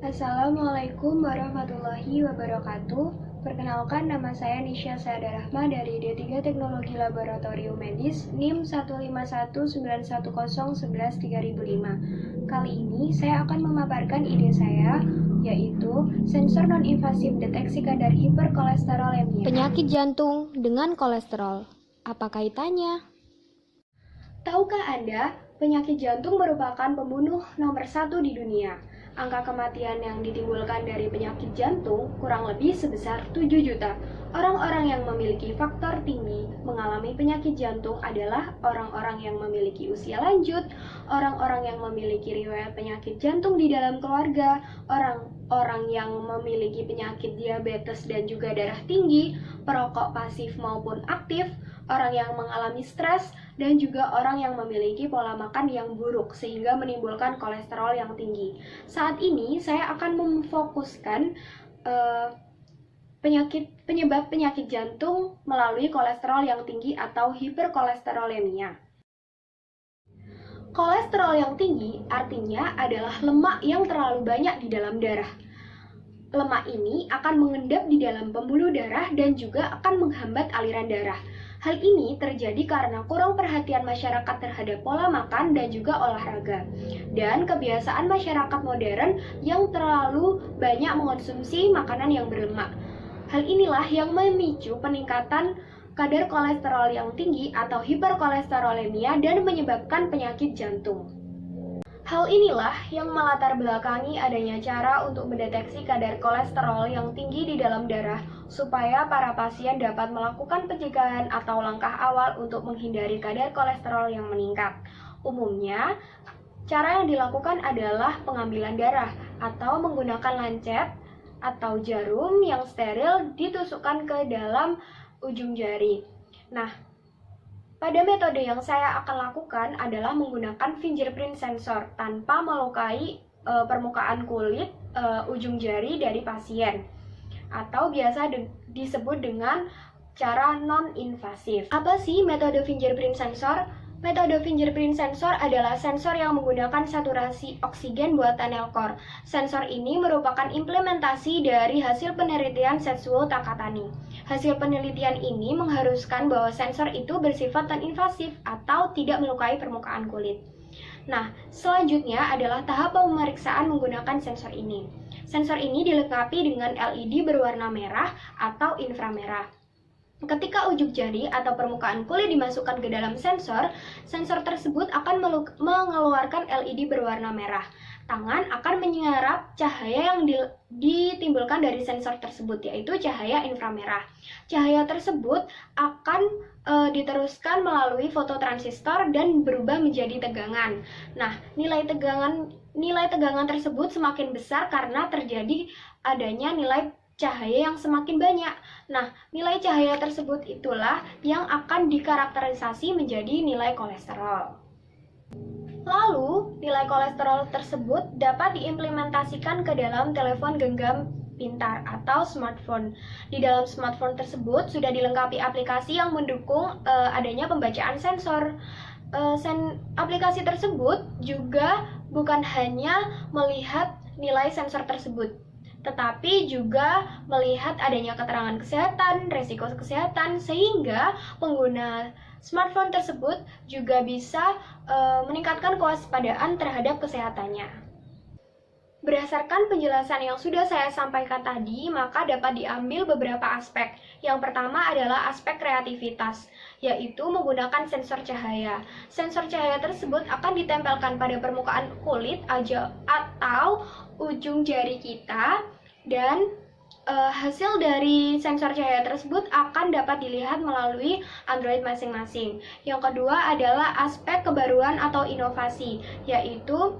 Assalamualaikum warahmatullahi wabarakatuh. Perkenalkan, nama saya Nisha Sayada Rahma dari D3 Teknologi Laboratorium Medis NIM 1519101113005. Kali ini saya akan memaparkan ide saya, yaitu sensor non-invasif deteksi kadar hiperkolesterolemia. Penyakit jantung dengan kolesterol, apa kaitannya? Tahukah Anda, penyakit jantung merupakan pembunuh nomor 1 di dunia. Angka kematian yang ditimbulkan dari penyakit jantung kurang lebih sebesar 7 juta. Orang-orang yang memiliki faktor tinggi mengalami penyakit jantung adalah orang-orang yang memiliki usia lanjut, orang-orang yang memiliki riwayat penyakit jantung di dalam keluarga, orang-orang yang memiliki penyakit diabetes dan juga darah tinggi, perokok pasif maupun aktif, orang yang mengalami stres, dan juga orang yang memiliki pola makan yang buruk sehingga menimbulkan kolesterol yang tinggi. Saat ini saya akan memfokuskan penyebab penyakit jantung melalui kolesterol yang tinggi atau hiperkolesterolemia. Kolesterol yang tinggi artinya adalah lemak yang terlalu banyak di dalam darah. Lemak ini akan mengendap di dalam pembuluh darah dan juga akan menghambat aliran darah. Hal ini terjadi karena kurang perhatian masyarakat terhadap pola makan dan juga olahraga, dan kebiasaan masyarakat modern yang terlalu banyak mengonsumsi makanan yang berlemak. Hal inilah yang memicu peningkatan kadar kolesterol yang tinggi atau hiperkolesterolemia dan menyebabkan penyakit jantung. Hal inilah yang melatar belakangi adanya cara untuk mendeteksi kadar kolesterol yang tinggi di dalam darah supaya para pasien dapat melakukan pencegahan atau langkah awal untuk menghindari kadar kolesterol yang meningkat. Umumnya, cara yang dilakukan adalah pengambilan darah atau menggunakan lancet atau jarum yang steril ditusukkan ke dalam ujung jari. Nah, pada metode yang saya akan lakukan adalah menggunakan fingerprint sensor tanpa melukai permukaan kulit ujung jari dari pasien, atau biasa disebut dengan cara non-invasif. Apa sih metode fingerprint sensor? Metode fingerprint sensor adalah sensor yang menggunakan saturasi oksigen buatan Nellcor. Sensor ini merupakan implementasi dari hasil penelitian Setsuo Takatani. Hasil penelitian ini mengharuskan bahwa sensor itu bersifat non-invasif atau tidak melukai permukaan kulit. Nah, selanjutnya adalah tahap pemeriksaan menggunakan sensor ini. Sensor ini dilengkapi dengan LED berwarna merah atau inframerah. Ketika ujung jari atau permukaan kulit dimasukkan ke dalam sensor, sensor tersebut akan mengeluarkan LED berwarna merah. Tangan akan menyerap cahaya yang ditimbulkan dari sensor tersebut, yaitu cahaya inframerah. Cahaya tersebut akan diteruskan melalui fototransistor dan berubah menjadi tegangan. Nah, nilai tegangan tersebut semakin besar karena terjadi adanya nilai cahaya yang semakin banyak. Nah, nilai cahaya tersebut itulah yang akan dikarakterisasi menjadi nilai kolesterol. Lalu, nilai kolesterol tersebut dapat diimplementasikan ke dalam telepon genggam pintar atau smartphone. Di dalam smartphone tersebut sudah dilengkapi aplikasi yang mendukung adanya pembacaan sensor. Aplikasi tersebut juga bukan hanya melihat nilai sensor tersebut, tetapi juga melihat adanya keterangan kesehatan, resiko kesehatan, sehingga pengguna smartphone tersebut juga bisa meningkatkan kewaspadaan terhadap kesehatannya. Berdasarkan penjelasan yang sudah saya sampaikan tadi, maka dapat diambil beberapa aspek. Yang pertama adalah aspek kreativitas, yaitu menggunakan sensor cahaya. Sensor cahaya tersebut akan ditempelkan pada permukaan kulit atau ujung jari kita, dan hasil dari sensor cahaya tersebut akan dapat dilihat melalui Android masing-masing. Yang kedua adalah aspek kebaruan atau inovasi, yaitu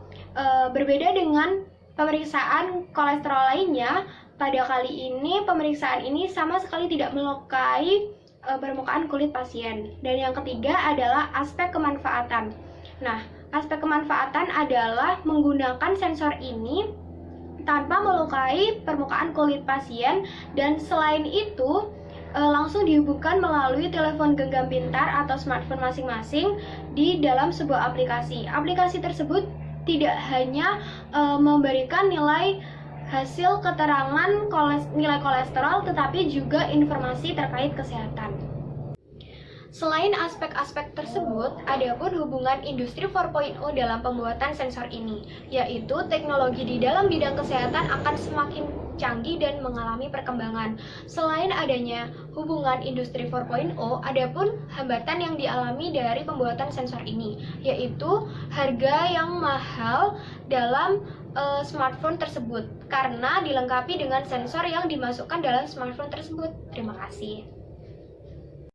berbeda dengan pemeriksaan kolesterol lainnya. Pada kali ini pemeriksaan ini sama sekali tidak melukai permukaan kulit pasien. Dan yang ketiga adalah aspek kemanfaatan. Nah, aspek kemanfaatan adalah menggunakan sensor ini tanpa melukai permukaan kulit pasien, dan selain itu langsung dihubungkan melalui telepon genggam pintar atau smartphone masing-masing di dalam sebuah aplikasi. Aplikasi tersebut tidak hanya memberikan nilai hasil keterangan nilai kolesterol, tetapi juga informasi terkait kesehatan. Selain aspek-aspek tersebut, ada pun hubungan Industri 4.0 dalam pembuatan sensor ini, yaitu teknologi di dalam bidang kesehatan akan semakin canggih dan mengalami perkembangan. Selain adanya hubungan Industri 4.0, ada pun hambatan yang dialami dari pembuatan sensor ini, yaitu harga yang mahal dalam smartphone tersebut, karena dilengkapi dengan sensor yang dimasukkan dalam smartphone tersebut. Terima kasih.